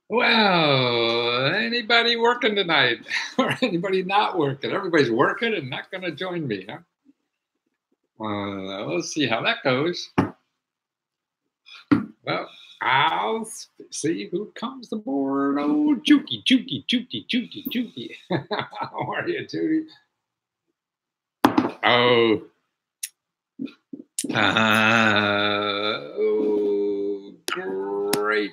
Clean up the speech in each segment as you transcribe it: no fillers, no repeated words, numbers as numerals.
Well, anybody working tonight or anybody not working? Everybody's working and not going to join me, huh? Let's see how that goes. Well, I'll see who comes aboard. Oh, Juki, Juki, Juki, Juki, Juki. How are you, Judy? Oh. Oh, great.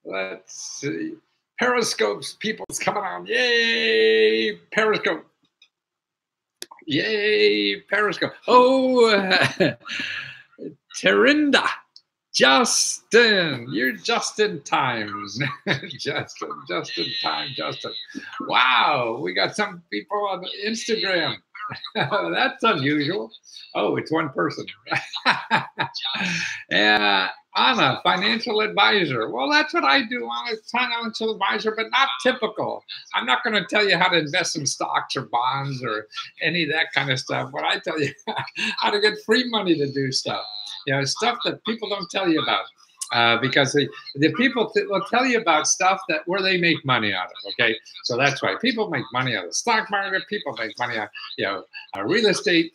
Let's see. Periscope's people's coming on. Yay, Periscope. Yay, Periscope. Oh, Terinda. Justin, you're just in time. just in time, Justin. Wow, we got some people on Instagram. That's unusual. Oh, it's one person. Yeah, Anna, financial advisor. Well, that's what I do. I'm a financial advisor, but not typical. I'm not going to tell you how to invest in stocks or bonds or any of that kind of stuff. But I tell you how to get free money to do stuff. Stuff that people don't tell you about. Because the people will tell you about stuff that where they make money out of. Okay, so that's why people make money out of the stock market. People make money out, real estate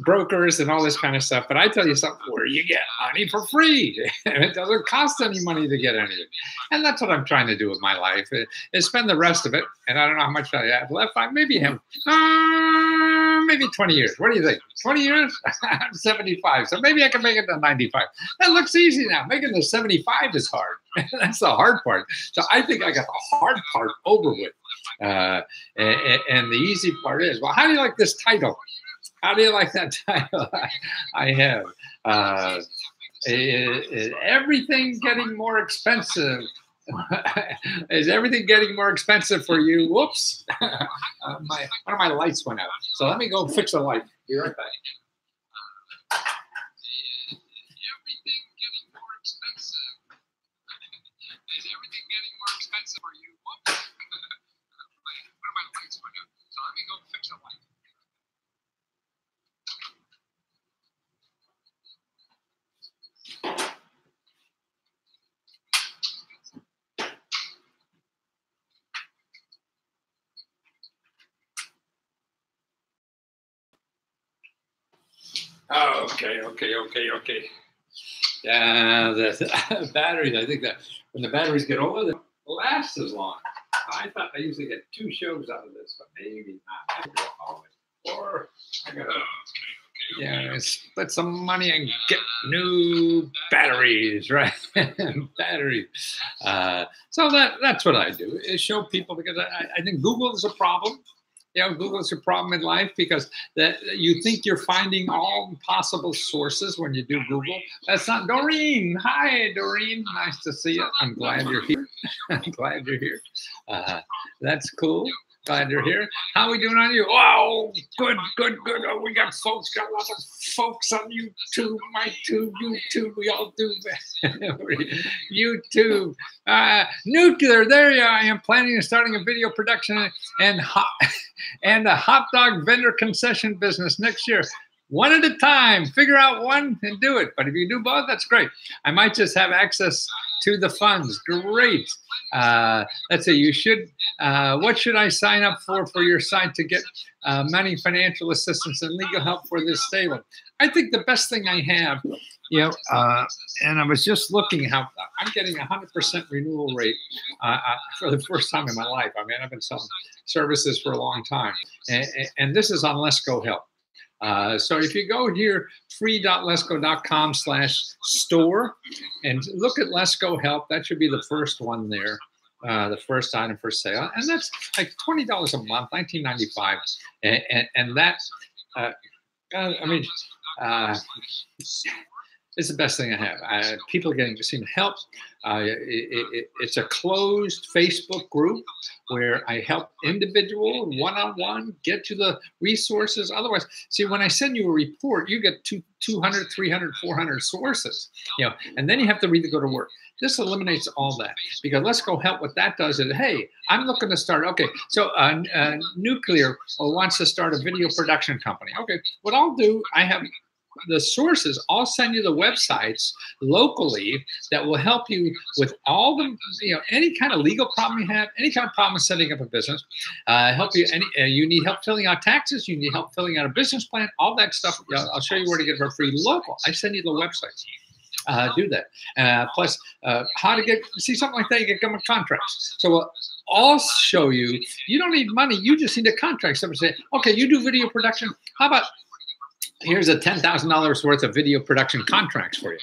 brokers and all this kind of stuff. But I tell you something where you get money for free, and it doesn't cost any money to get anything. And that's what I'm trying to do with my life is spend the rest of it. And I don't know how much I have left. I maybe have maybe 20 years. What do you think? 20 years? I'm 75. So maybe I can make it to 95. That looks easy now. Making the 75 is hard. That's the hard part. So I think I got the hard part over with. And the easy part is, well, how do you like this title? How do you like that title I have? Is everything getting more expensive? Is everything getting more expensive for you? Whoops. One of my lights went out. So let me go fix a light. Be right back. Everything getting more expensive. Is everything getting more expensive for you? Whoops. One of my lights went out. So let me go fix a light. Oh, okay. Yeah, the batteries. I think that when the batteries get older, they don't last as long. I thought I usually get 2 shows out of this, but maybe not. Or I gotta split some money and get new batteries, right? Batteries. So that's what I do is show people, because I think Google is a problem. Google is a problem in life because that you think you're finding all possible sources when you do Google. That's not Doreen. Hi, Doreen. Nice to see you. I'm glad you're here. I'm glad you're here. That's cool. Glad you're here. How are we doing on you? Wow, good. Oh, we got a lot of folks on YouTube, YouTube. We all do YouTube. Nuclear. There you are. I am planning on starting a video production and a hot dog vendor concession business next year. One at a time. Figure out one and do it. But if you do both, that's great. I might just have access to the funds. Great. Let's say you should. What should I sign up for your site to get money, financial assistance, and legal help for this stable? I think the best thing I have, and I was just looking how I'm getting 100% renewal rate for the first time in my life. I mean, I've been selling services for a long time, and this is on Lesko Help. So if you go here, free.lesko.com/store, and look at Lesko Help, that should be the first one there, the first item for sale, and that's like $20 a month, $19.95, and that, I mean, it's the best thing I have. People getting to see help. It's a closed Facebook group where I help individual one-on-one get to the resources. Otherwise, see, when I send you a report, you get 200, 300, 400 sources, and then you have to really go to work. This eliminates all that, because Let's Go Help, what that does is, hey, I'm looking to start, okay, so Nuclear wants to start a video production company. Okay, what I'll do, I have the sources. I'll send you the websites locally that will help you with all the, any kind of legal problem you have, any kind of problem setting up a business, help you, you need help filling out taxes, you need help filling out a business plan, all that stuff. I'll show you where to get it for free local. I send you the websites. Do that. Plus, how to see something like that, you get government contracts. So I'll show you, you don't need money, you just need a contract. Someone say, okay, you do video production, how about here's a $10,000 worth of video production contracts for you.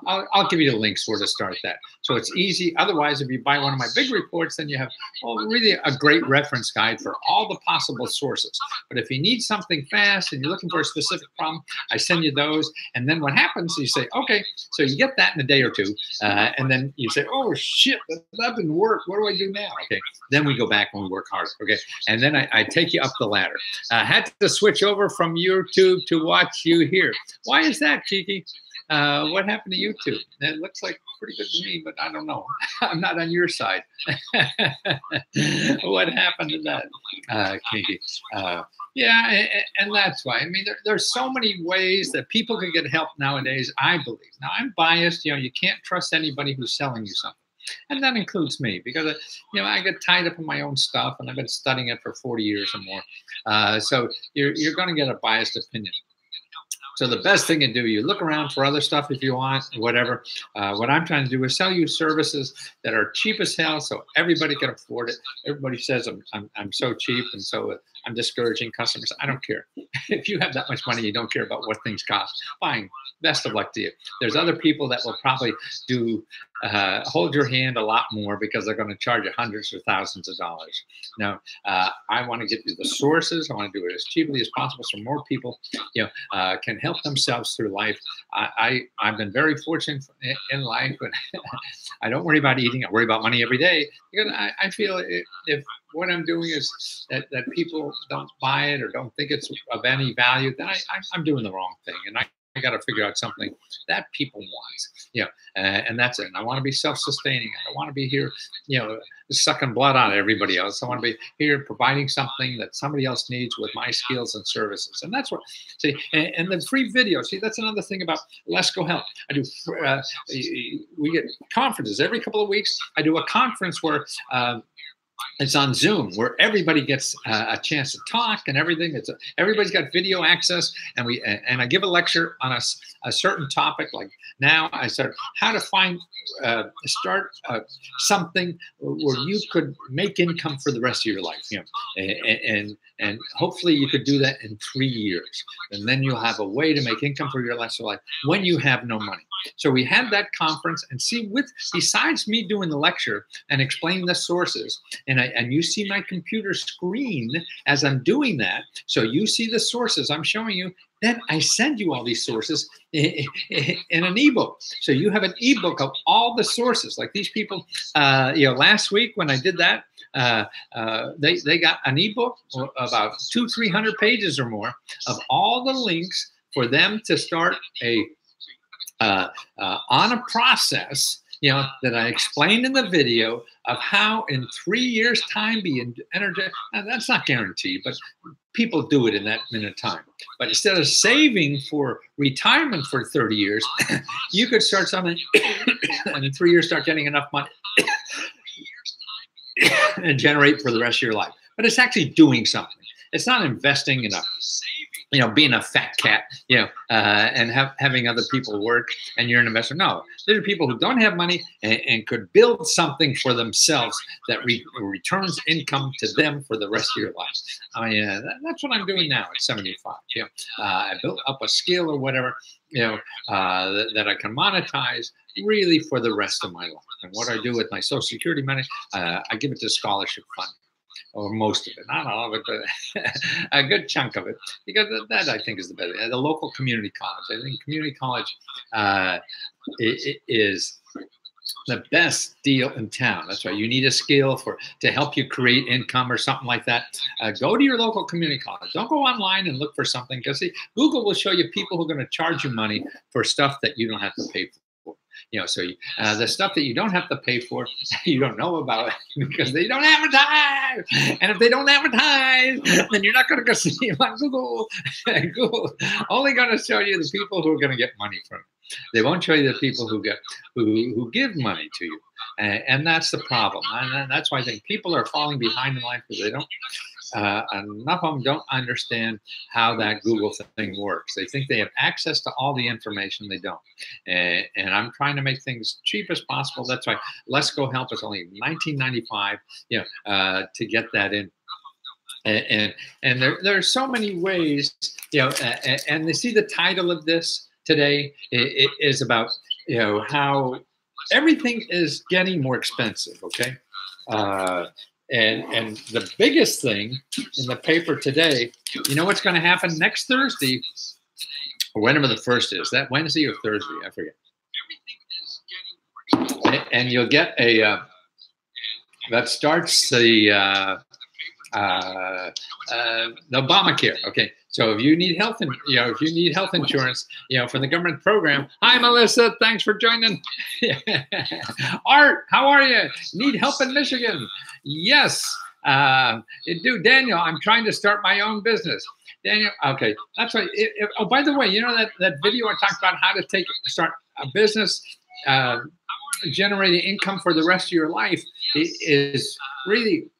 I'll give you the links where to start that. So it's easy. Otherwise, if you buy one of my big reports, then you have really a great reference guide for all the possible sources. But if you need something fast and you're looking for a specific problem, I send you those. And then what happens, you say, okay, so you get that in a day or two. And then you say, oh, shit, that didn't work. What do I do now? Okay, then we go back and we work harder. Okay, and then I take you up the ladder. I had to switch over from YouTube to watch you here. Why is that, Kiki? What happened to YouTube? It looks like pretty good to me, but I don't know. I'm not on your side. What happened to that, Kiki? Yeah, and that's why. I mean, there's so many ways that people can get help nowadays, I believe. Now, I'm biased. You can't trust anybody who's selling you something. And that includes me, because I get tied up in my own stuff, and I've been studying it for 40 years or more. So you're going to get a biased opinion. So the best thing to do, you look around for other stuff if you want, whatever. What I'm trying to do is sell you services that are cheap as hell, so everybody can afford it. Everybody says I'm so cheap, and so I'm discouraging customers. I don't care. If you have that much money, you don't care about what things cost. Fine. Best of luck to you. There's other people that will probably hold your hand a lot more, because they're going to charge you hundreds or thousands of dollars. Now, I want to get you the sources. I want to do it as cheaply as possible, so more people, can help themselves through life. I've been very fortunate in life, but I don't worry about eating. I worry about money every day, because I feel if what I'm doing is that people don't buy it or don't think it's of any value, then I'm doing the wrong thing, and I got to figure out something that people want, and that's it. And I want to be self-sustaining. I don't want to be here, sucking blood out of everybody else. I want to be here providing something that somebody else needs with my skills and services. And that's what, see, and the free video. See, that's another thing about Let's Go Help. I do, we get conferences every couple of weeks. I do a conference where, it's on Zoom, where everybody gets a chance to talk and everything. Everybody's got video access, and I give a lecture on a certain topic. Like now, I said how to start something where you could make income for the rest of your life. And hopefully you could do that in 3 years, and then you'll have a way to make income for your rest of life when you have no money. So we had that conference, and see, besides me doing the lecture and explaining the sources, and you see my computer screen as I'm doing that, so you see the sources I'm showing you. Then I send you all these sources in an ebook. So you have an ebook of all the sources. Like these people, last week when I did that, they got an ebook about 200-300 pages or more of all the links for them to start on a process, that I explained in the video of how in 3 years' time be energetic. Now, that's not guaranteed, but people do it in that minute of time. But instead of saving for retirement for 30 years, you could start something and in 3 years start getting enough money and generate for the rest of your life. But it's actually doing something. It's not investing in being a fat cat, and having other people work and you're an investor. No, these are people who don't have money and could build something for themselves that returns income to them for the rest of your life. That's what I'm doing now at 75. I built up a skill or whatever, that I can monetize really for the rest of my life. And what I do with my Social Security money, I give it to scholarship fund. Or most of it, not all of it, but a good chunk of it, because that I think is the best. The local community college. I think community college is the best deal in town. That's right. You need a skill to help you create income or something like that. Go to your local community college. Don't go online and look for something, because see, Google will show you people who are going to charge you money for stuff that you don't have to pay for. So the stuff that you don't have to pay for, you don't know about because they don't advertise. And if they don't advertise, then you're not going to go see them on Google. Google only going to show you the people who are going to get money from it. They won't show you the people who give money to you, and that's the problem. And that's why I think people are falling behind in life because they don't. Enough of them don't understand how that Google thing works. They think they have access to all the information. They don't. And I'm trying to make things cheap as possible. That's why Lesko help us only $19.95. To get that in. And there are so many ways. And they see the title of this today. It is about how everything is getting more expensive. Okay. And the biggest thing in the paper today, what's going to happen next Thursday, or whenever the first is, that Wednesday or Thursday, I forget. And you'll get that starts the Obamacare. Okay. So if you need health, insurance, from the government program. Hi, Melissa. Thanks for joining. Art, how are you? Need help in Michigan? Yes. Daniel, I'm trying to start my own business. Daniel, okay, that's right. Oh, by the way, that video I talked about how to start a business, generating income for the rest of your life is really.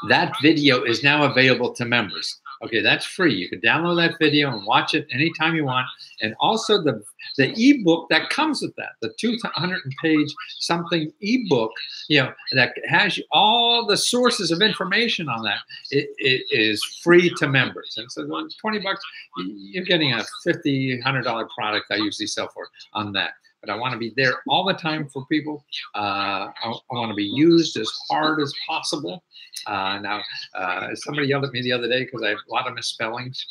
That video is now available to members. Okay, that's free. You can download that video and watch it anytime you want. And also the ebook that comes with that, the 200-page something ebook, that has all the sources of information on that. It is free to members. And so $20, you're getting a $50, $100 product I usually sell for on that. But I want to be there all the time for people. I want to be used as hard as possible. Now, somebody yelled at me the other day because I have a lot of misspellings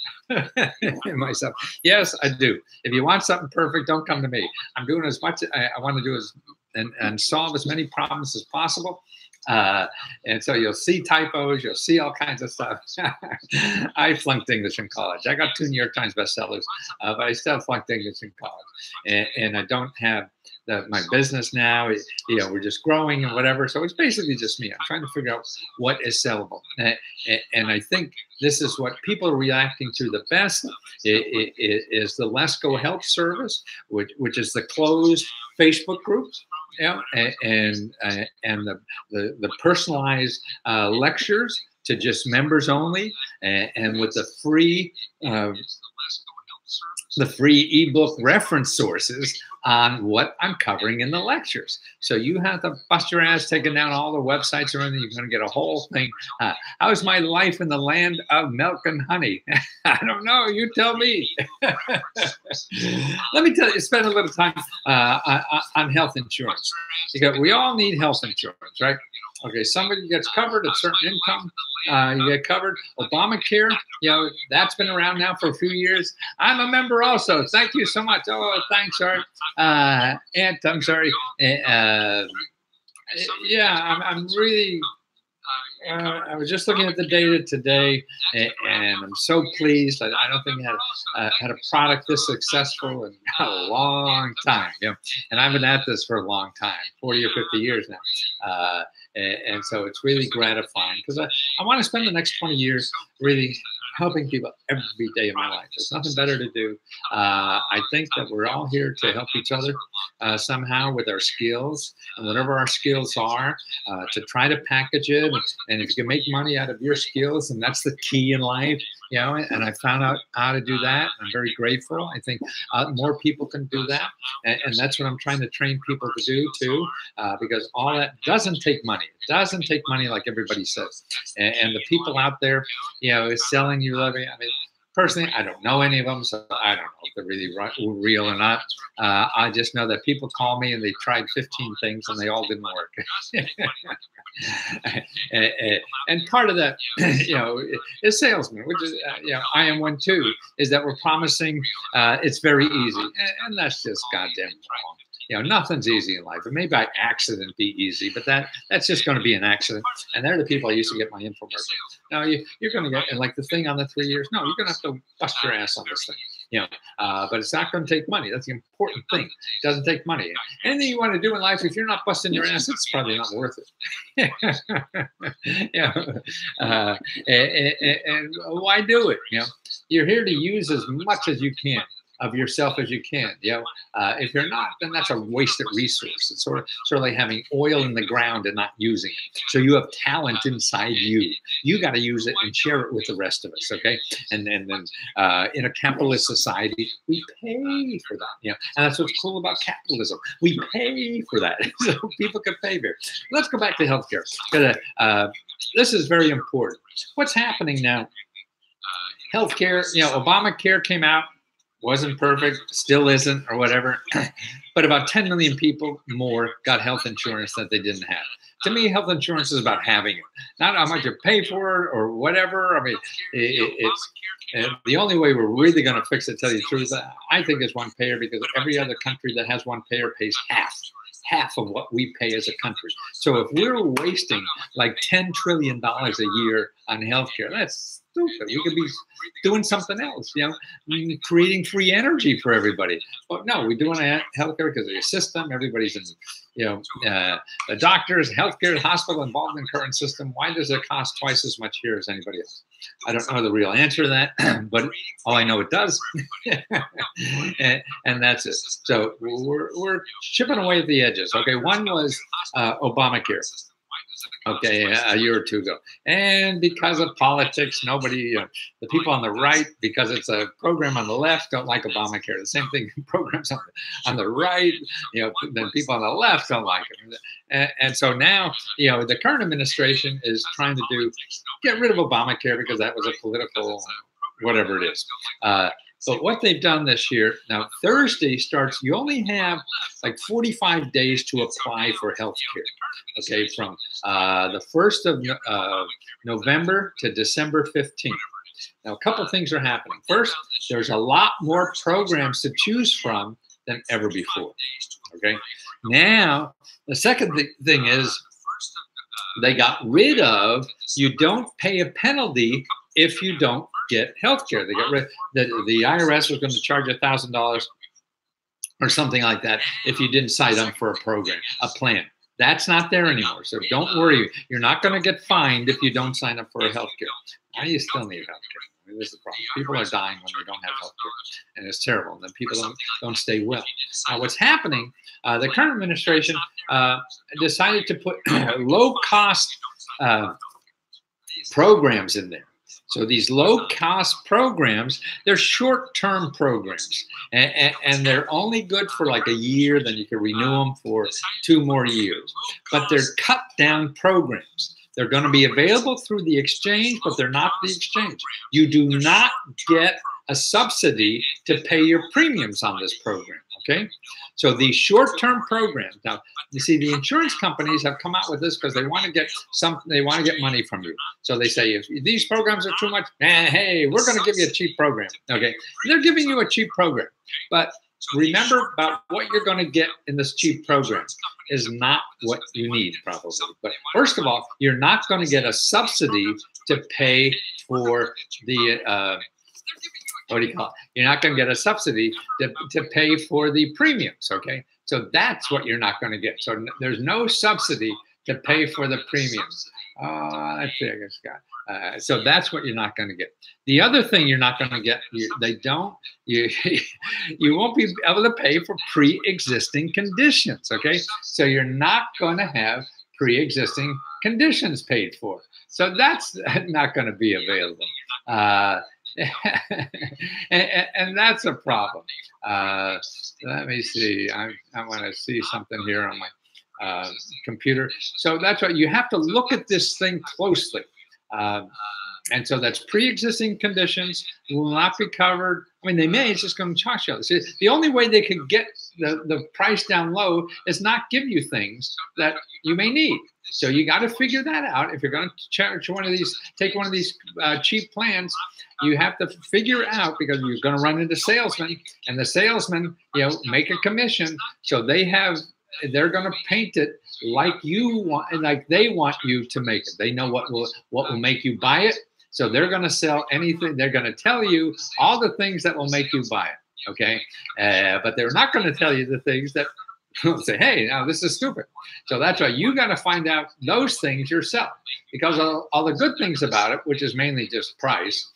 in myself. Yes, I do. If you want something perfect, don't come to me. I'm doing as much I want to do and solve as many problems as possible. And so you'll see typos, you'll see all kinds of stuff. I flunked English in college. I got 2 New York Times bestsellers, but I still flunked English in college. And I don't have my business now. We're just growing and whatever. So it's basically just me. I'm trying to figure out what is sellable. And I think this is what people are reacting to the best is the Lesko Help Service, which is the closed Facebook groups. And the personalized lectures to just members only, and with the free ebook reference sources on what I'm covering in the lectures. So you have to bust your ass taking down all the websites or anything. You're going to get a whole thing. How's my life in the land of milk and honey? I don't know. You tell me. Let me tell you, spend a little time on health insurance. Because we all need health insurance, right? Okay, somebody gets covered at a certain income, you get covered. Obamacare, that's been around now for a few years. I'm a member also. Thank you so much. Oh, thanks, Art. Aunt, I'm sorry. I'm really. I was just looking at the data today, and I'm so pleased. I don't think I had a product this successful in a long time. And I've been at this for a long time, 40 or 50 years now. And so it's really gratifying because I want to spend the next 20 years really helping people every day of my life. There's nothing better to do. I think that we're all here to help each other somehow with our skills, and whatever our skills are, to try to package it. And if you can make money out of your skills, and that's the key in life, and I found out how to do that. I'm very grateful. I think more people can do that. And that's what I'm trying to train people to do too, because all that doesn't take money. It doesn't take money like everybody says. And the people out there, selling you living. I mean, personally, I don't know any of them, so I don't know if they're really real or not. I just know that people call me and they tried 15 things and they all didn't work. And part of that, is salesman, which is, I am one too, is that we're promising it's very easy. And that's just goddamn wrong. Nothing's easy in life. It may by accident be easy, but that's just going to be an accident. And they're the people I used to get my infomercial. Now you're going to get, and like the thing on the 3 years, no, you're going to have to bust your ass on this thing. But it's not going to take money. That's the important thing. It doesn't take money. Anything you want to do in life, if you're not busting your ass, it's probably not worth it. And why do it? You're here to use as much as you can of yourself as you can. If you're not, then that's a wasted resource. It's sort of like having oil in the ground and not using it. So you have talent inside you. You got to use it and share it with the rest of us, okay? And then in a capitalist society, we pay for that. And that's what's cool about capitalism. We pay for that, so people can pay for it. Let's go back to healthcare, because this is very important. What's happening now? Healthcare, Obamacare came out. Wasn't perfect, still isn't, or whatever. But about 10 million people more got health insurance that they didn't have. To me, health insurance is about having it, not how much you pay for it or whatever. I mean, it's the only way we're really going to fix it, tell you the truth, I think, is one payer, because every other country that has one payer pays half of what we pay as a country. So if we're wasting like $10 trillion a year on healthcare, that's stupid. We could be doing something else, creating free energy for everybody. But no, we're doing healthcare because of the system. Everybody's in, the doctors, healthcare, hospital involved in the current system. Why does it cost twice as much here as anybody else? I don't know the real answer to that, but all I know it does. and that's it. So we're chipping away at the edges. Okay, one was Obamacare. Okay, a year or two ago. And because of politics, nobody, the people on the right, because it's a program on the left, don't like Obamacare. The same thing, programs on the right, then people on the left don't like it. And so now, the current administration is trying to get rid of Obamacare because that was a political, whatever it is. But what they've done this year, now Thursday starts, you only have like 45 days to apply for health care, okay, from the 1st of November to December 15th. Now, a couple things are happening. First, there's a lot more programs to choose from than ever before, okay? Now, the second thing is they got rid of, you don't pay a penalty if you don't get health care. They got rid, the IRS was going to charge $1,000 or something like that if you didn't sign up for a plan. That's not there anymore. So don't worry. You're not going to get fined if you don't sign up for health care. Now you still need health care. I mean, this is the problem. People are dying when they don't have health care, and it's terrible. And then people don't stay well. Now, what's happening, the current administration decided to put low-cost programs in there. So these low-cost programs, they're short-term programs, and they're only good for like a year. Then you can renew them for 2 more years. But they're cut-down programs. They're going to be available through the exchange, but they're not the exchange. You do not get a subsidy to pay your premiums on this program, okay? So these short-term programs, now, you see, the insurance companies have come out with this because they want to get money from you. So they say, if these programs are too much, hey, we're going to give you a cheap program, okay? They're giving you a cheap program, but remember about what you're going to get in this cheap program is not what you need, probably. But first of all, you're not going to get a subsidy to pay for the, what do you call it? You're not going to get a subsidy to pay for the premiums, okay? So that's what you're not going to get. So there's no subsidy to pay for the premiums. Let's see, I guess, Scott. So that's what you're not going to get. The other thing you're not going to get, you won't be able to pay for pre-existing conditions, okay? So you're not going to have pre-existing conditions paid for. So that's not going to be available. And that's a problem. Let me see. I want to see something here on my computer. So that's what you have to look at this thing closely. And so that's pre-existing conditions will not be covered. I mean, they may, it's just going to charge you. See, the only way they could get the price down low is not give you things that you may need. So you got to figure that out. If you're going to charge one of these, take one of these cheap plans, you have to figure out, because you're going to run into salesmen, and the salesmen, make a commission. So they're going to paint it like you want, and like they want you to make it. They know what will make you buy it. So they're going to sell anything. They're going to tell you all the things that will make you buy it. Okay. But they're not going to tell you the things that say, hey, now this is stupid. So that's why you got to find out those things yourself, because all the good things about it, which is mainly just price,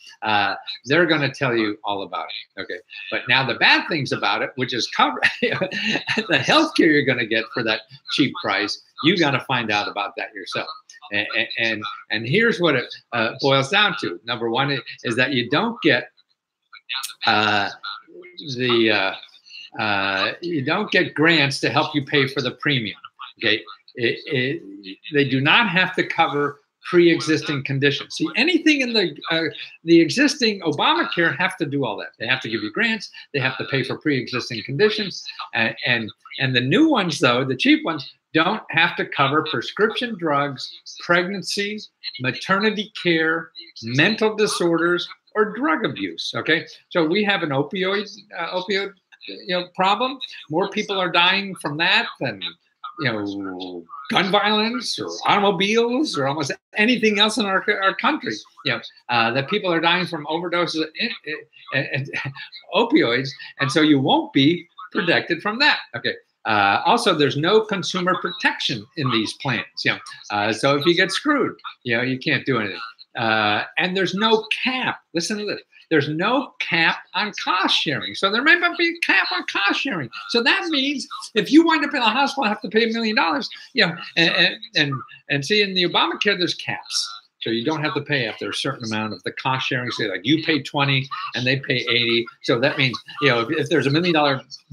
they're going to tell you all about it. Okay. But now the bad things about it, which is cover the healthcare you're going to get for that cheap price, you got to find out about that yourself. And here's what it boils down to. Number one is that you don't get you don't get grants to help you pay for the premium. Okay, they do not have to cover pre-existing conditions. See, anything in the existing Obamacare have to do all that. They have to give you grants. They have to pay for pre-existing conditions, and the new ones, though, the cheap ones, don't have to cover prescription drugs, pregnancy, maternity care, mental disorders, or drug abuse. Okay, so we have an opioid problem. More people are dying from that than gun violence or automobiles or almost anything else in our country. That people are dying from overdoses and opioids, and so you won't be protected from that. Okay. Also, there's no consumer protection in these plans. So if you get screwed, you can't do anything. And there's no cap. Listen to this. There's no cap on cost sharing. So there may not be a cap on cost sharing. So that means if you wind up in a hospital and have to pay $1 million, and see, in the Obamacare, there's caps. So you don't have to pay after a certain amount of the cost sharing. Say like you pay 20 and they pay 80. So that means, if there's $1 million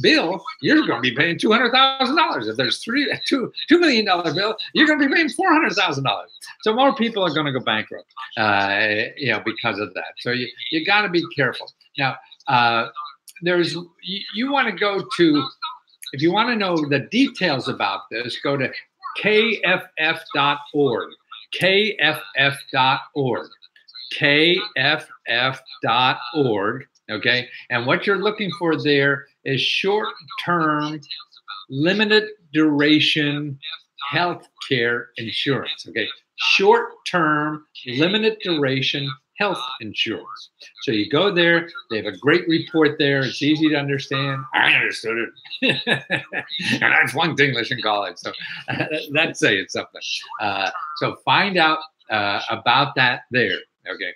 bill, you're going to be paying $200,000. If there's $2 million bill, you're going to be paying $400,000. So more people are going to go bankrupt, because of that. So you got to be careful. Now, you want to go to, if you want to know the details about this, go to kff.org. kff.org. kff.org. Okay. And what you're looking for there is short-term, limited duration health care insurance. Okay. Short-term, limited duration health insurance. So you go there, they have a great report there. It's easy to understand. I understood it. And I flunked English in college, so that's saying something. So find out about that there. Okay,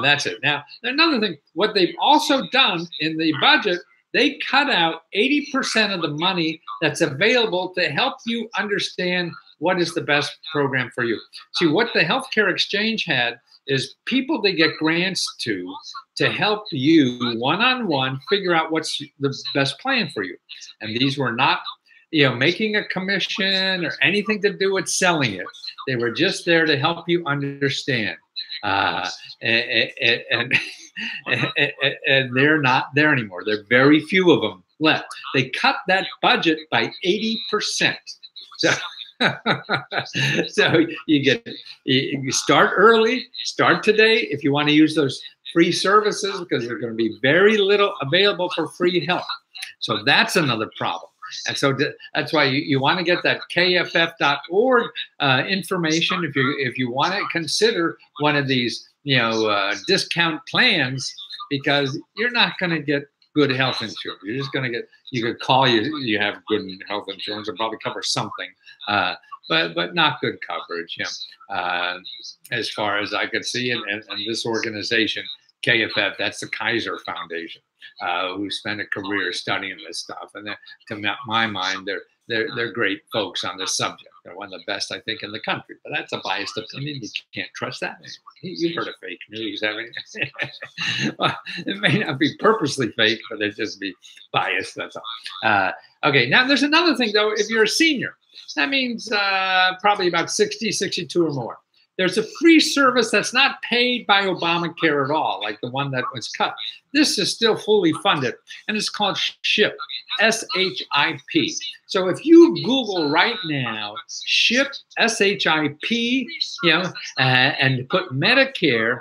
that's it. Now, another thing, what they've also done in the budget, they cut out 80% of the money that's available to help you understand what is the best program for you. See, what the healthcare exchange had is people they get grants to help you one-on-one figure out what's the best plan for you. And these were not, making a commission or anything to do with selling it. They were just there to help you understand. And they're not there anymore. There are very few of them left. They cut that budget by 80%. So you start early, start today if you want to use those free services, because there's going to be very little available for free help. So that's another problem. And so that's why you want to get that kff.org information if you want to consider one of these discount plans, because you're not going to get good health insurance. You're just going to get, you could call you have good health insurance and probably cover something, but not good coverage. As far as I could see, and this organization, KFF, that's the Kaiser Foundation, who spent a career studying this stuff. And to my mind, they're great folks on this subject. They're one of the best, I think, in the country. But that's a biased opinion. You can't trust that. You've heard of fake news, haven't you? Well, it may not be purposely fake, but it just be biased. That's all. Okay, now there's another thing, though. If you're a senior, that means probably about 60, 62 or more. There's a free service that's not paid by Obamacare at all, like the one that was cut. This is still fully funded, and it's called SHIP, S-H-I-P. So if you Google right now, SHIP, S-H-I-P, and put Medicare,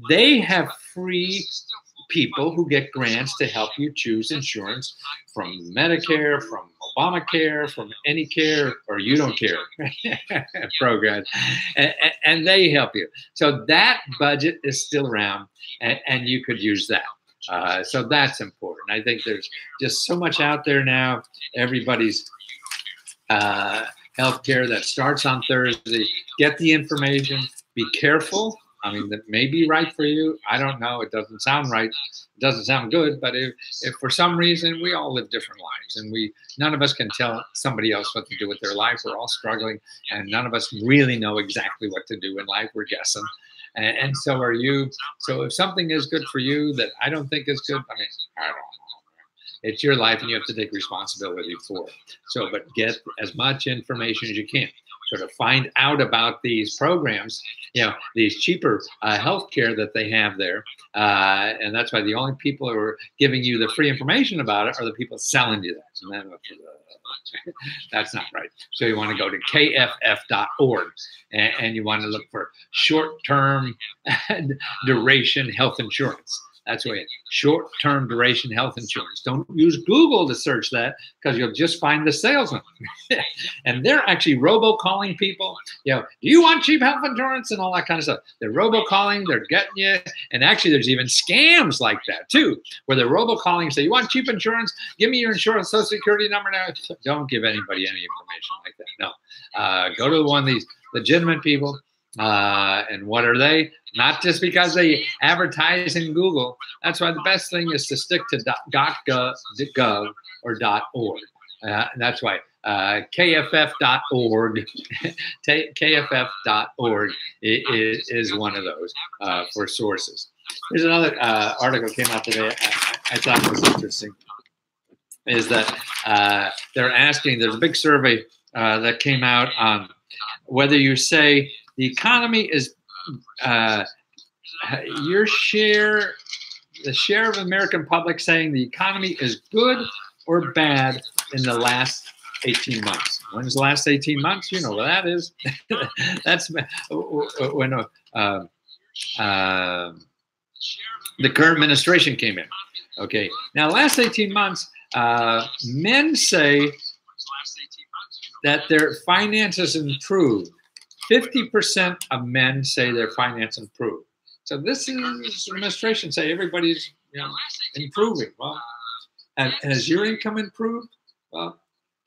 they have free people who get grants to help you choose insurance from Medicare, from Obamacare, from any care, or you don't care programs, and they help you. So that budget is still around, and you could use that. So that's important. I think there's just so much out there now. Everybody's healthcare that starts on Thursday. Get the information. Be careful. I mean, that may be right for you. I don't know. It doesn't sound right. It doesn't sound good. But if for some reason, we all live different lives, and none of us can tell somebody else what to do with their life. We're all struggling, and none of us really know exactly what to do in life. We're guessing. And so are you. So if something is good for you that I don't think is good, I mean, I don't know. It's your life, and you have to take responsibility for it. So, but get as much information as you can. So to find out about these programs, these cheaper healthcare that they have there, and that's why the only people who are giving you the free information about it are the people selling you that. And then, that's not right. So you want to go to kff.org, and you want to look for short-term duration health insurance. That's why short-term duration health insurance. Don't use Google to search that, because you'll just find the salesman. And they're actually robocalling people. Do you want cheap health insurance and all that kind of stuff? They're robocalling. They're getting you. And actually, there's even scams like that too, where they're robocalling and say, "You want cheap insurance? Give me your insurance Social Security number now." Don't give anybody any information like that. No. Go to one of these legitimate people. And what are they? Not just because they advertise in Google. That's why the best thing is to stick to .gov or .org. And that's why kff.org, kff.org is one of those for sources. There's another article came out today I thought was interesting. Is that they're asking, there's a big survey that came out on whether you say the economy is the share of American public saying the economy is good or bad in the last 18 months. When's the last 18 months? You know what that is. That's when the current administration came in. Okay. Now, last 18 months, men say that their finances improved. 50% of men say their finance improved. So this is administration say everybody's improving. Well, and has your income improved? Well,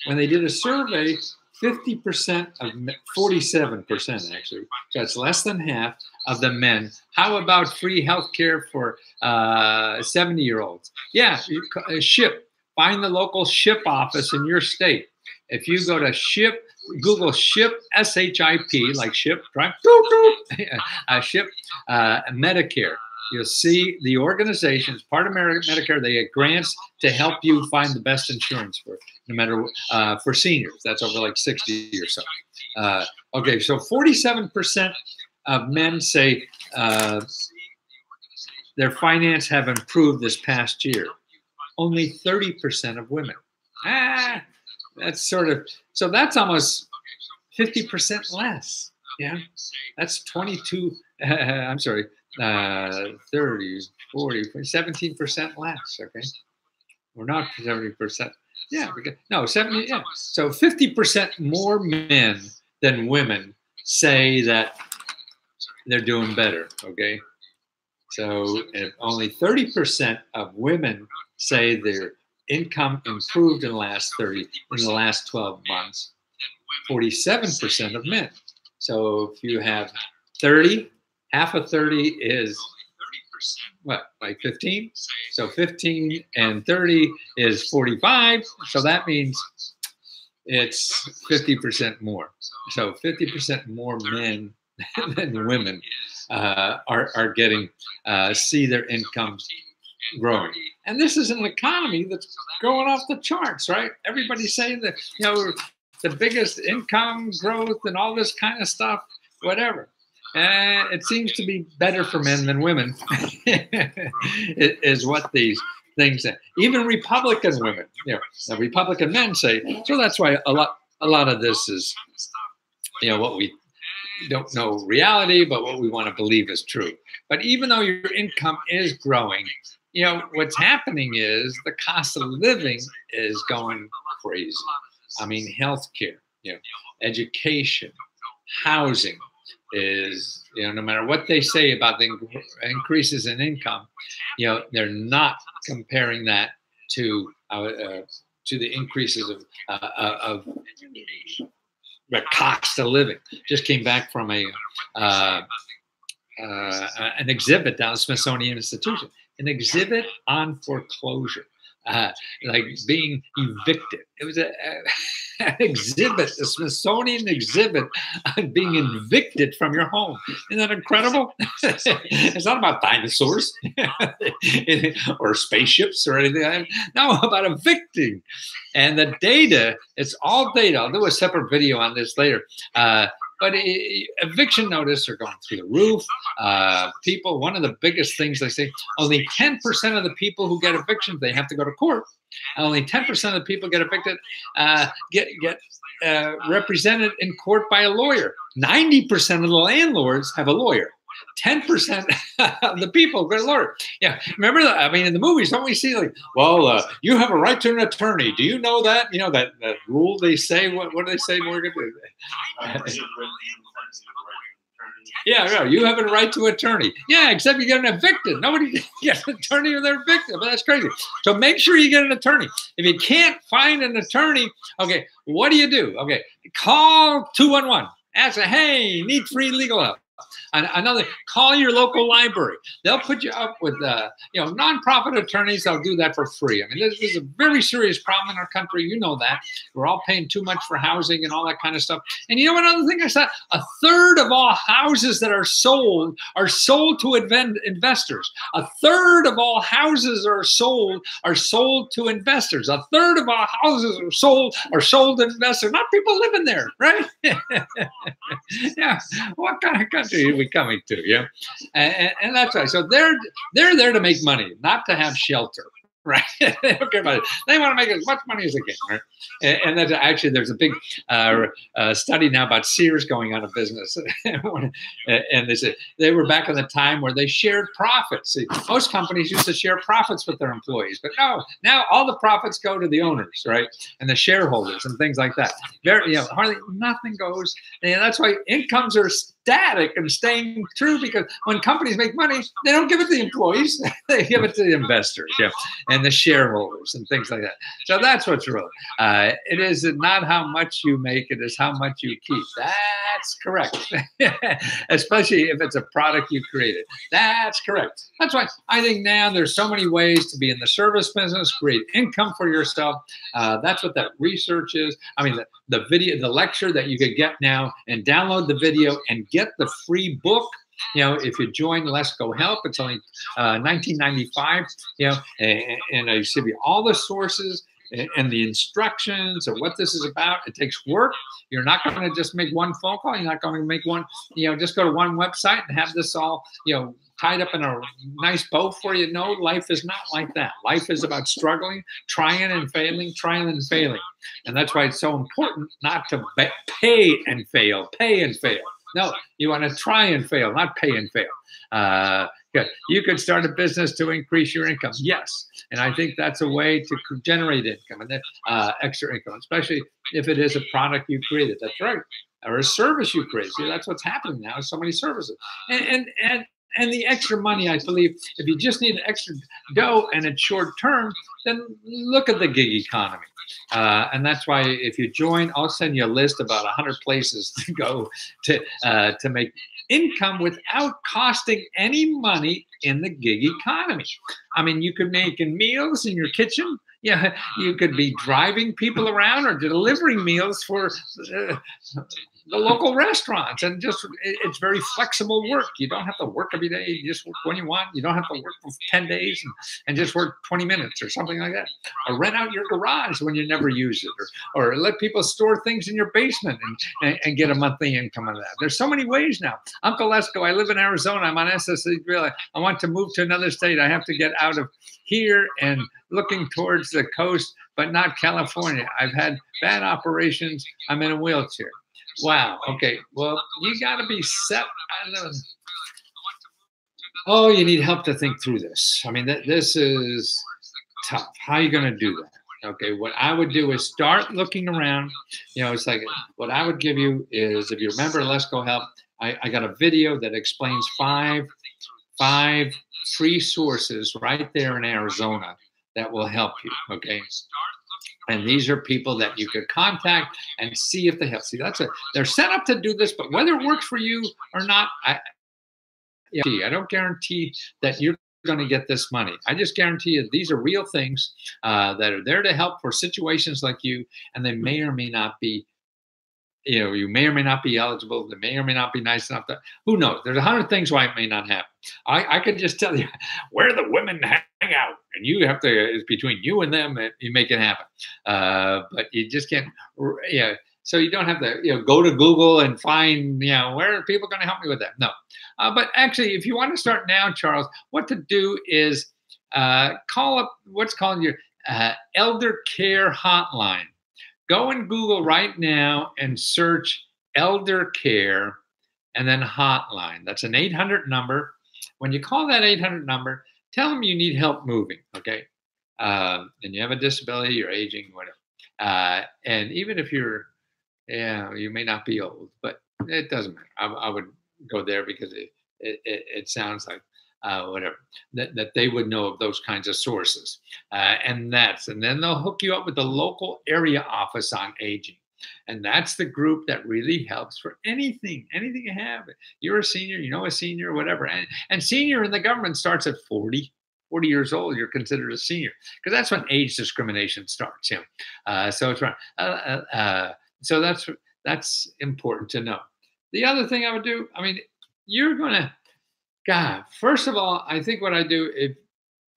when they did a survey, 50% of 47% actually, so it's less than half of the men. How about free health care for 70-year-olds? Yeah, SHIP. Find the local SHIP office in your state. If you go to SHIP, Google SHIP, S-H-I-P, like SHIP, right? SHIP, Medicare. You'll see the organizations, part of Medicare, they get grants to help you find the best insurance for, no matter, for seniors. That's over like 60 or so. Okay, so 47% of men say their finance have improved this past year. Only 30% of women. That's sort of, so that's almost 50% less. Yeah, that's 22, I'm sorry, 30, 40, 17% less, okay? We're not 70%. Yeah, no, 70, yeah. So 50% more men than women say that they're doing better, okay? So if only 30% of women say their income improved in the last 12 months, 47% of men. So if you have 30, half of 30 is what, like 15? So 15 and 30 is 45. So that means it's 50% more. So 50% more men than women are getting, see their incomes growing. And this is an economy that's going off the charts, right? Everybody's saying that, the biggest income growth and all this kind of stuff, whatever. It seems to be better for men than women, is what these things say. Even Republican women, the Republican men say. So that's why a lot of this is, what we don't know reality, but what we want to believe is true. But even though your income is growing, what's happening is the cost of living is going crazy. I mean, healthcare, education, housing is, no matter what they say about the increases in income, they're not comparing that to the increases of the cost of living. Just came back from an exhibit down at the Smithsonian Institution, an exhibit on foreclosure, like being evicted. It was an exhibit, a Smithsonian exhibit on being evicted from your home. Isn't that incredible? It's not about dinosaurs or spaceships or anything like that. No, about evicting. And the data, it's all data. I'll do a separate video on this later. But eviction notice are going through the roof. People, one of the biggest things they say, only 10% of the people who get evictions, they have to go to court. Only 10% of the people get evicted, get represented in court by a lawyer. 90% of the landlords have a lawyer. 10% of the people get a lawyer. Yeah, remember that? I mean, in the movies, don't we see like, well, you have a right to an attorney. Do you know that? That rule they say. What do they say, Morgan? Yeah, you have a right to attorney. Yeah, except you get an evicted. Nobody gets an attorney when they're evicted. But that's crazy. So make sure you get an attorney. If you can't find an attorney, okay, what do you do? Okay, call 211. Ask, hey, need free legal help. Another, call your local library. They'll put you up with, nonprofit attorneys. They'll do that for free. I mean, this is a very serious problem in our country. You know that. We're all paying too much for housing and all that kind of stuff. And you know another thing I said? A third of all houses that are sold to investors. A third of all houses are sold to investors. A third of all houses are sold to investors. Not people living there, right? Yeah. What kind of country are we coming to? Yeah, and that's right. So they're there to make money, not to have shelter, right? They don't care about it. They want to make as much money as they can, right? And that's actually, there's a big study now about Sears going out of business, and they said they were back in the time where they shared profits. See, most companies used to share profits with their employees, but no, now all the profits go to the owners, right, and the shareholders and things like that. Hardly nothing goes, and that's why incomes are static and staying true, because when companies make money, they don't give it to the employees, they give it to the investors, and the shareholders and things like that. So that's what's real. It is not how much you make, it is how much you keep. That's correct. Especially if it's a product you created. That's correct. That's why I think now there's so many ways to be in the service business, create income for yourself. That's what that research is. I mean, the video, the lecture that you could get now, and download the video and get the free book. If you join Lesko Help, it's only $19.95. And I give you all the sources and the instructions of what this is about. It takes work. You're not going to just make one phone call. You're not going to make one, just go to one website and have this all, tied up in a nice bow for you. No, life is not like that. Life is about struggling, trying and failing. And that's why it's so important not to pay and fail. No, you want to try and fail, not pay and fail. Good. You could start a business to increase your income. Yes. And I think that's a way to generate income and then extra income, especially if it is a product you created. That's right. Or a service you created. See, that's what's happening now. So many services. And the extra money, I believe, if you just need extra dough and it's short term, then look at the gig economy. And that's why if you join, I'll send you a list about 100 places to go to make income without costing any money in the gig economy. I mean, you could make meals in your kitchen. Yeah, you could be driving people around or delivering meals for the local restaurants, and just it's very flexible work. You don't have to work every day. You just work when you want. You don't have to work for 10 days and just work 20 minutes or something like that. Or rent out your garage when you never use it, or let people store things in your basement and get a monthly income on that. There's so many ways now. Uncle Lesko, I live in Arizona. I'm on SSC. I want to move to another state. I have to get out of here and looking towards the coast, but not California. I've had bad operations. I'm in a wheelchair. Wow. Okay. Well, you got to be set. I don't know. Oh, you need help to think through this. I mean, this is tough. How are you going to do that? Okay, what I would do is start looking around. It's like what I would give you is, if you remember Lesko Help, I got a video that explains five free sources right there in Arizona that will help you. Okay. And these are people that you could contact and see if they help. See, they're set up to do this, but whether it works for you or not, I don't guarantee that you're going to get this money. I just guarantee you these are real things that are there to help for situations like you, and they may or may not be. You may or may not be eligible. They may or may not be nice enough to. Who knows? There's 100 things why it may not happen. I could just tell you where the women hang out, and you have to. It's between you and them, and you make it happen. But you just can't. So you don't have to, go to Google and find, where are people going to help me with that? No. But actually, if you want to start now, Charles, what to do is call up what's called your elder care hotline. Go in Google right now and search elder care and then hotline. That's an 800 number. When you call that 800 number, tell them you need help moving, okay? And you have a disability, you're aging, whatever. And even if you may not be old, but it doesn't matter. I would go there because it sounds like whatever that they would know of those kinds of sources, and then they'll hook you up with the local area office on aging, and that's the group that really helps for anything you have. You're a senior, a senior, whatever, and senior in the government starts at 40 years old. You're considered a senior because that's when age discrimination starts. So it's right. So that's important to know. The other thing I would do, you're gonna. God, first of all, I think what I do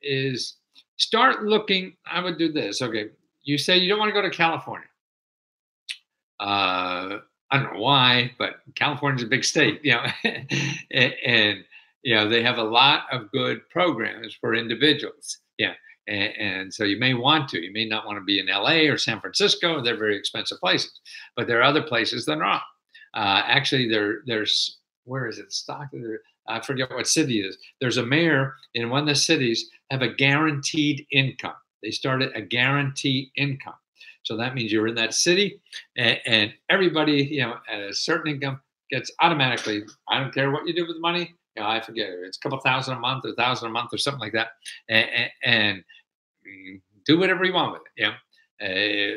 is start looking. I would do this. Okay. You say you don't want to go to California. I don't know why, but California's a big state, and, they have a lot of good programs for individuals. Yeah. And so you may not want to be in LA or San Francisco. They're very expensive places, but there are other places that are not. Actually, there's, where is it? Stockton. I forget what city it is. There's a mayor in one of the cities have a guaranteed income. They started a guaranteed income. So that means you're in that city and everybody, at a certain income gets automatically, I don't care what you do with the money. I forget, it's a couple thousand a month or $1,000 a month or something like that. And do whatever you want with it.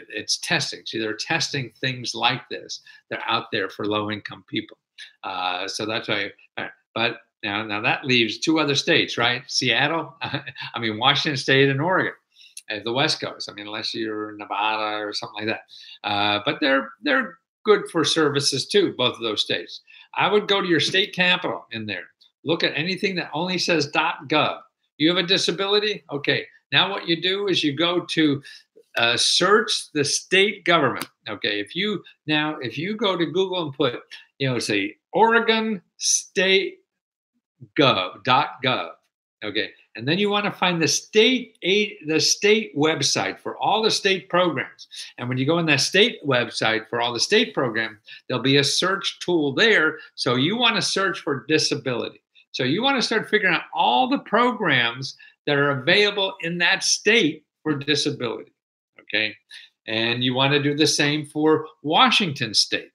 It's testing. See, they're testing things like this. They're out there for low income people. So that's why. But now that leaves two other states, right? Seattle, Washington State and Oregon, the West Coast. Unless you're in Nevada or something like that. But they're good for services too, both of those states. I would go to your state capital in there. Look at anything that only says .gov. You have a disability? Okay. Now what you do is you go to search the state government. Okay. If you go to Google and put, say Oregon State .gov. Okay. And then you want to find the state website for all the state programs. And when you go on that state website for all the state programs, there'll be a search tool there. So you want to search for disability. So you want to start figuring out all the programs that are available in that state for disability. Okay. And you want to do the same for Washington State.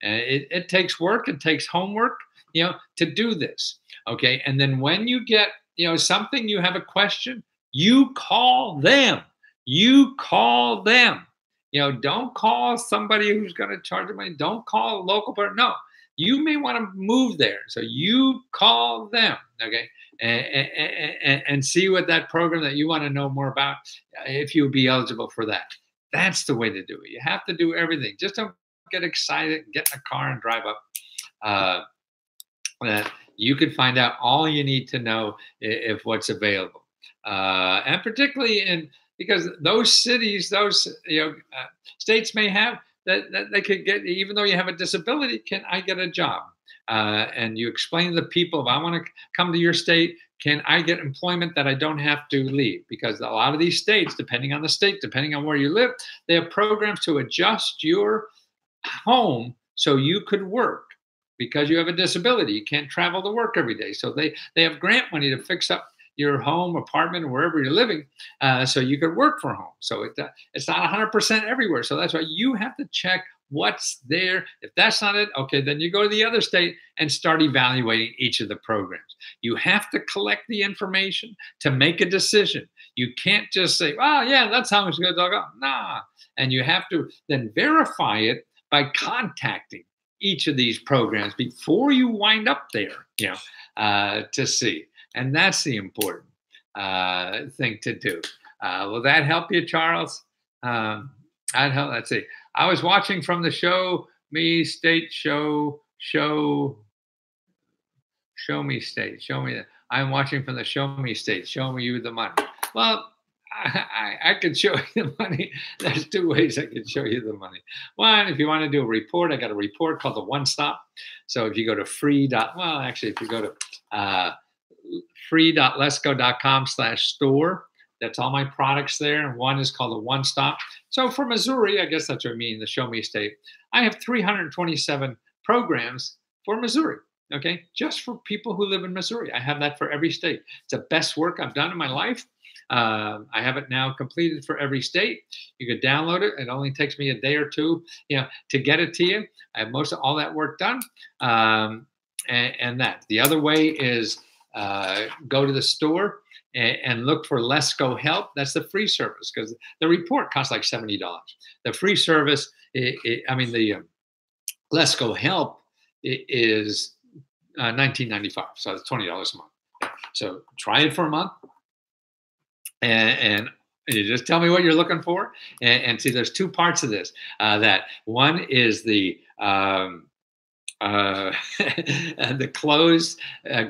And it takes work. It takes homework, to do this. Okay. And then when you get, something, you have a question, you call them. Don't call somebody who's going to charge you money. Don't call a local person. No, you may want to move there. So you call them. Okay. And see what that program that you want to know more about, if you would be eligible for that. That's the way to do it. You have to do everything. Just don't get excited, get in a car and drive up. You could find out all you need to know if what's available. And particularly because those cities, those states may have that they could get, even though you have a disability, can I get a job? And you explain to the people, if I want to come to your state, can I get employment that I don't have to leave? Because a lot of these states, depending on the state, depending on where you live, they have programs to adjust your home so you could work. Because you have a disability, you can't travel to work every day. So they have grant money to fix up your home, apartment, wherever you're living, so you could work from home. So it's not 100% everywhere. So that's why you have to check what's there. If that's not it, okay, then you go to the other state and start evaluating each of the programs. You have to collect the information to make a decision. You can't just say, "Oh, yeah, that sounds good. I'll go." Nah, and you have to then verify it by contacting each of these programs before you wind up there, to see. And that's the important thing to do. Will that help you, Charles? I'd help. Let's see. I was watching from the show me state show me state show me. I'm watching from the show me state. Show me you the money. Well, I could show you the money. There's two ways I can show you the money. One, if you want to do a report, I got a report called the One Stop. So if you go to if you go to free.lesko.com/store, that's all my products there. And one is called the One Stop. So for Missouri, I guess that's what I mean, the Show Me State, I have 327 programs for Missouri. Okay, just for people who live in Missouri. I have that for every state. It's the best work I've done in my life. I have it now completed for every state. You could download it. It only takes me a day or two, to get it to you. I have most of all that work done. And that. The other way is go to the store and look for Lesko Help. That's the free service because the report costs like $70. The free service, the Lesko Help is $19.95. So it's $20 a month. So try it for a month. And you just tell me what you're looking for. And see, there's two parts of this. That one is the the closed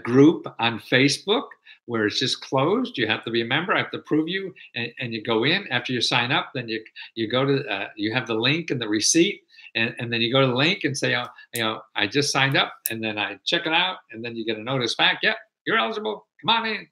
group on Facebook where it's just closed. You have to be a member. I have to approve you, and you go in after you sign up. Then you go to you have the link and the receipt, and then you go to the link and say, I just signed up, and then I check it out, and then you get a notice back. Yep, you're eligible. Come on in.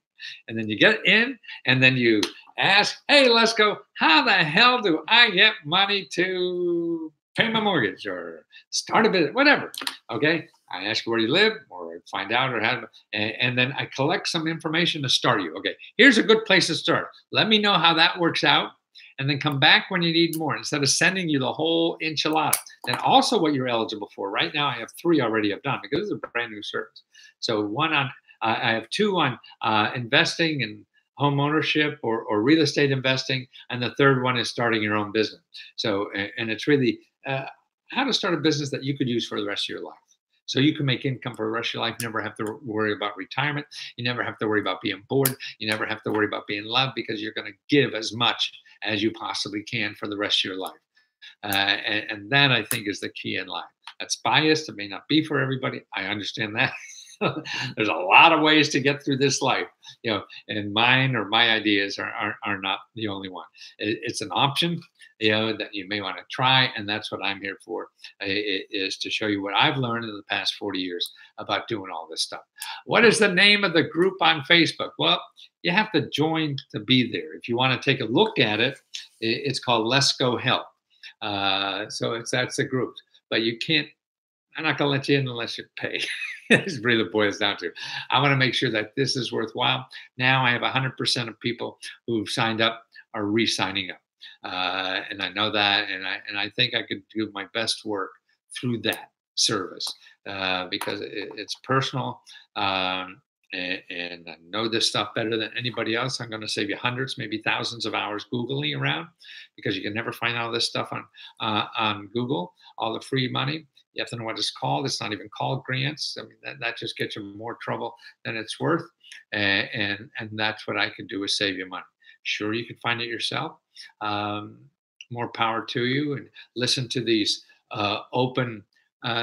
And then you get in, and then you ask, "Hey, Lesko, how the hell do I get money to pay my mortgage or start a business, whatever?" Okay, I ask you where you live, or find out, or how, and then I collect some information to start you. Okay, here's a good place to start. Let me know how that works out, and then come back when you need more instead of sending you the whole enchilada. And also, what you're eligible for right now, I have 3 already I've done because this is a brand new service. So one on I have 2 on investing and home ownership or real estate investing, and the third one is starting your own business. So, and it's really how to start a business that you could use for the rest of your life. So you can make income for the rest of your life. You never have to worry about retirement. You never have to worry about being bored. You never have to worry about being loved because you're going to give as much as you possibly can for the rest of your life. And that, I think, is the key in life. That's biased. It may not be for everybody. I understand that. There's a lot of ways to get through this life, and mine or my ideas are not the only one. It's an option, that you may want to try, and that's what I'm here for, is to show you what I've learned in the past 40 years about doing all this stuff. What is the name of the group on Facebook? Well, you have to join to be there. If you want to take a look at it, it's called Lesko Help. So that's the group, but you can't. I'm not going to let you in unless you pay. That's really what it boils down to. I want to make sure that this is worthwhile. Now I have 100% of people who've signed up are re-signing up. And I know that, and I think I could do my best work through that service because it's personal. And I know this stuff better than anybody else. I'm going to save you hundreds, maybe thousands of hours Googling around because you can never find all this stuff on Google, all the free money. You have to know what it's called. It's not even called grants. I mean, that just gets you more trouble than it's worth. And that's what I can do is save you money. Sure, you can find it yourself. More power to you. And listen to these open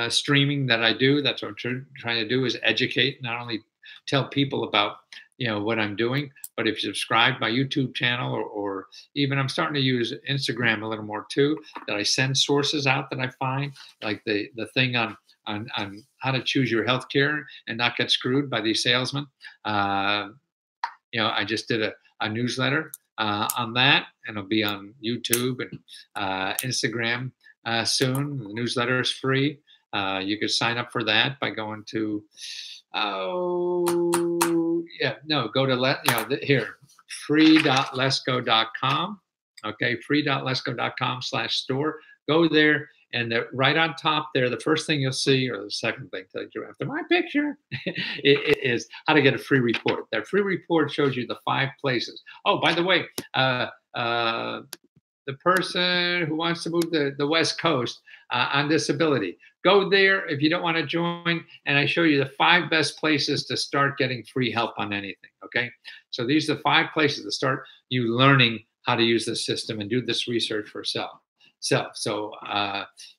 streaming that I do. That's what I'm trying to do is educate, not only tell people about what I'm doing, but if you subscribe my YouTube channel or even I'm starting to use Instagram a little more too, that I send sources out that I find, like the thing on how to choose your healthcare and not get screwed by these salesmen. I just did a newsletter on that, and it'll be on YouTube and Instagram soon. The newsletter is free. You could sign up for that by going to Yeah, no, go to here, free.lesco.com. Okay, free.lesco.com/store. Go there, and right on top there, the first thing you'll see, or the second thing, tell you after my picture, it is how to get a free report. That free report shows you the 5 places. Oh, by the way, the person who wants to move to the West Coast on disability. Go there if you don't want to join, and I show you the 5 best places to start getting free help on anything. Okay, so these are the 5 places to start you learning how to use the system and do this research for self. So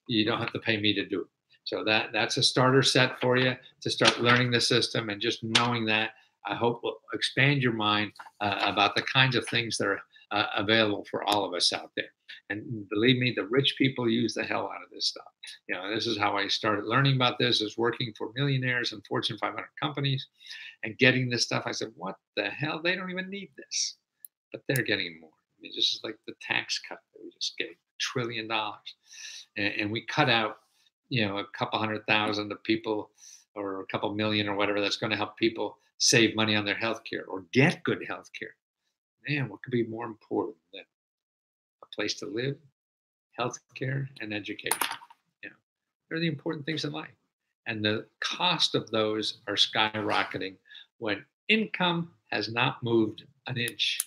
you don't have to pay me to do it. So that's a starter set for you to start learning the system, and just knowing that, I hope, will expand your mind about the kinds of things that are available for all of us out there. And believe me, the rich people use the hell out of this stuff. This is how I started learning about this, is working for millionaires and Fortune 500 companies and getting this stuff. I said, what the hell? They don't even need this, but they're getting more. I mean, this is like the tax cut that we just gave, $1 trillion. And we cut out, a couple 100,000 of people, or a couple million or whatever, that's going to help people save money on their health care or get good health care. Man, what could be more important than a place to live, health care, and education? They're the important things in life. And the cost of those are skyrocketing when income has not moved an inch.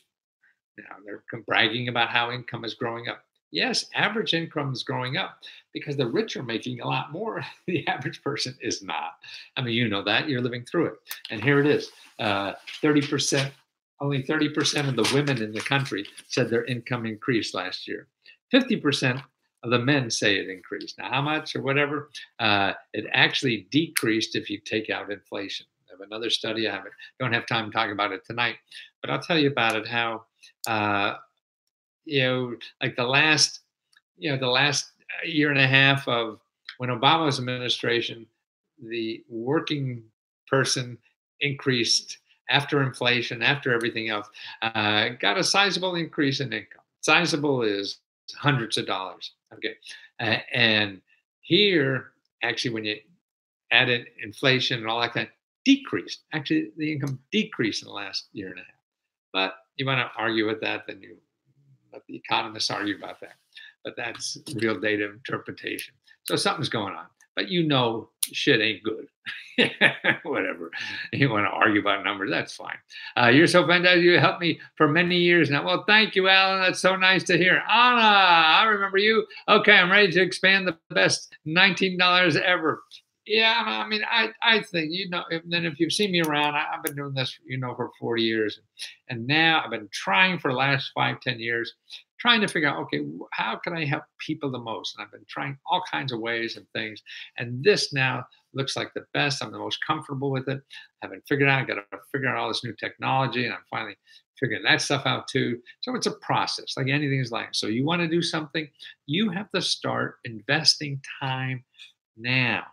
They're bragging about how income is growing up. Yes, average income is growing up because the rich are making a lot more. The average person is not. I mean, you know that. You're living through it. And here it is. 30%. Only 30% of the women in the country said their income increased last year. 50% of the men say it increased. Now, how much or whatever? It actually decreased if you take out inflation. I have another study. Don't have time to talk about it tonight, but I'll tell you about it. How like the last year and a half of when Obama's administration, the working person increased after inflation, after everything else, got a sizable increase in income. Sizable is hundreds of dollars. Okay. And here, actually, when you added inflation and all that kind, decreased. Actually, the income decreased in the last year and a half. But you want to argue with that, then you let the economists argue about that. But that's real data interpretation. So something's going on. But shit ain't good. Whatever. You want to argue about numbers, that's fine. You're so fantastic. You helped me for many years now. Well, thank you, Alan. That's so nice to hear. Anna, I remember you. Okay, I'm ready to expand the best $19 ever. Yeah, I mean, I think, if you've seen me around, I've been doing this, for 40 years. And now I've been trying for the last 5, 10 years, trying to figure out, okay, how can I help people the most? And I've been trying all kinds of ways and things. And this now looks like the best. I'm the most comfortable with it. I haven't figured out, I got to figure out all this new technology. And I'm finally figuring that stuff out too. So it's a process, like anything is like. So you want to do something, you have to start investing time now.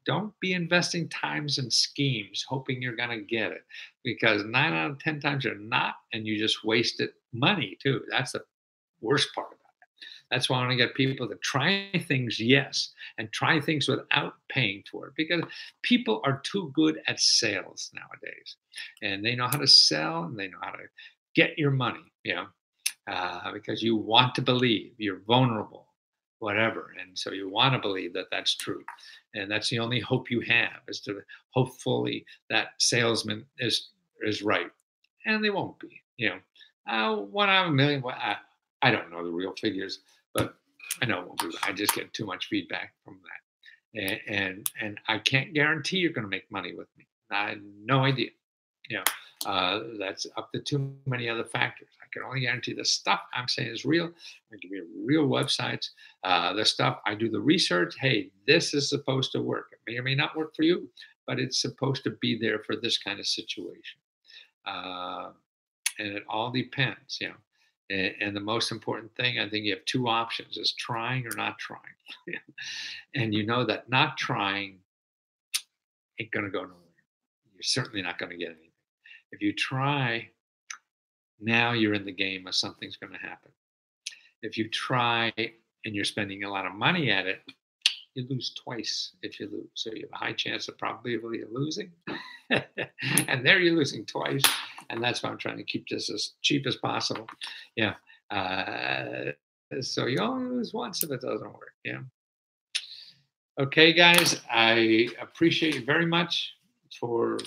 Don't be investing times and schemes hoping you're going to get it, because 9 out of 10 times you're not, and you just wasted money too. That's the worst part about it. That's why I want to get people to try things, yes, and try things without paying for it, because people are too good at sales nowadays, and they know how to sell and they know how to get your money, because you want to believe you're vulnerable, whatever. And so you want to believe that that's true. And that's the only hope you have, is to hopefully that salesman is right. And they won't be, 1 out of a million. Well, I don't know the real figures, but I know it won't be. I just get too much feedback from that. And I can't guarantee you're going to make money with me. I have no idea. That's up to too many other factors. I can only guarantee the stuff I'm saying is real. I give you real websites. The stuff I do the research. Hey, this is supposed to work. It may or may not work for you, but it's supposed to be there for this kind of situation. And it all depends, And the most important thing, I think you have 2 options: is trying or not trying. And you know that not trying ain't going to go nowhere. You're certainly not going to get anything. If you try, now you're in the game of something's going to happen. If you try and you're spending a lot of money at it, you lose twice if you lose. So you have a high chance of probability of losing. And there you're losing twice. And that's why I'm trying to keep this as cheap as possible. Yeah. Uh, so you only lose once if it doesn't work. Yeah. Okay, guys, I appreciate you very much for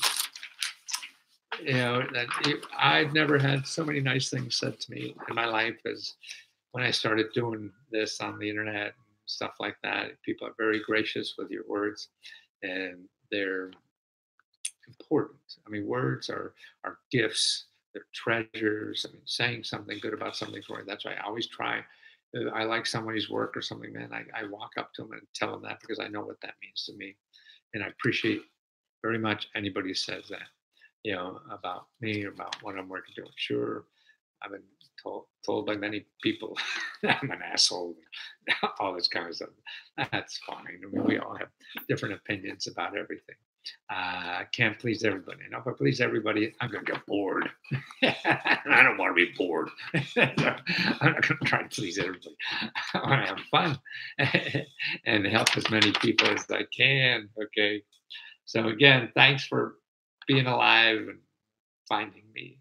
I've never had so many nice things said to me in my life as when I started doing this on the internet and stuff like that. People are very gracious with your words, and they're important. I mean, words are gifts. They're treasures. I mean, saying something good about something for me. That's why I always try. I like somebody's work or something, man. I walk up to them and tell them that because I know what that means to me, and I appreciate very much anybody who says that, about me or about what I'm working to. Sure, I've been told by many people I'm an asshole, all this kind of stuff. That's fine. I mean, we all have different opinions about everything. I can't please everybody. And if I please everybody, I'm going to get bored. I don't want to be bored. I'm not going to try to please everybody. I want to have fun and help as many people as I can. Okay. So again, thanks for being alive and finding me.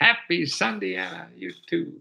Happy Sunday, Anna. You too.